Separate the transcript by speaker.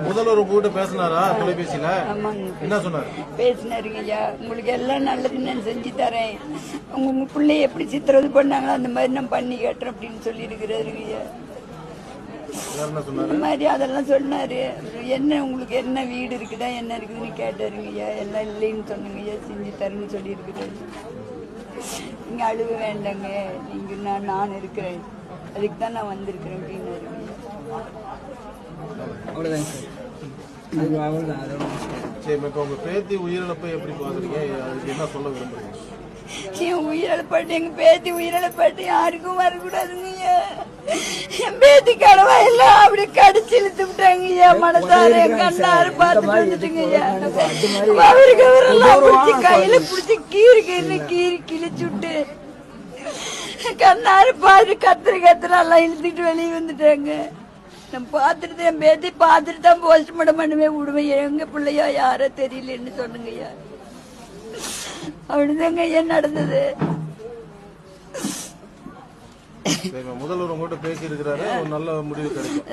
Speaker 1: முதல்வர் உங்ககிட்ட பேசினாரா தொலைபேசியில?
Speaker 2: ஆமாங்க,
Speaker 1: என்ன சொன்னாரு?
Speaker 2: பேசினாருங்க ஐயா. உங்களுக்கு எல்லாம் நல்லது நான் செஞ்சு தரேன், உங்க பிள்ளைய எப்படி சித்திரவதை பண்ணாங்களோ அந்த மாதிரி நான் பண்ணி கேட்டுறேன் அப்படின்னு சொல்லி இருக்கிறாருங்க ஐயா. இந்த மாதிரி அதெல்லாம் சொன்னாரு. என்ன உங்களுக்கு என்ன வீடு இருக்குதா என்ன இருக்குதுன்னு கேட்டாருங்க ஐயா. எல்லாம் இல்லைன்னு சொன்னங்க ஐயா. செஞ்சு தரேன்னு சொல்லி இருக்கிறாரு. நீங்க அழுக வேண்டாங்க, நீங்க நான் இருக்கிறேன், அதுக்கு தான் நான் வந்திருக்கிறேன் அப்படின்னாரு.
Speaker 1: சரி, இப்ப உங்க பேத்தி உயிரிழப்பை எப்படி பாக்குறீங்க? அதுக்கு என்ன சொல்ல விரும்புறீங்க?
Speaker 2: என் உயிரிழப்பாட்டு, எங்க பேத்தி உயிரிழப்பாட்டு யாருக்கும் வரக்கூடாதுங்க. என் பேத்தி கடவா எல்லாம் அப்படி கடிச்சு இழுத்து விட்டாங்க. மனசார கண்ணாரு பார்த்துட்டு வந்துட்டுங்க. அவருக்கு அவரெல்லாம் பிடிச்சி கையில பிடிச்சி கீறி கிழிச்சு விட்டு கண்ணாரு பாரு கத்துற எல்லாம் இழுத்துட்டு வெளியே வந்துட்டாங்க. நான் பார்த்துட்டு என் பேத்தி பார்த்துட்டு தான் போஸ்ட்மார்ட்டம் பண்ணுவே விடுவேன். எங்க பிள்ளையா யாரோ தெரியலன்னு சொன்னுங்கய்யா. அப்படிதாங்க ஐயா நடந்தது.
Speaker 1: முதல்வர் உங்ககிட்ட பேசி இருக்கிறாரு, ஒரு நல்ல முடிவு கிடைக்கும்.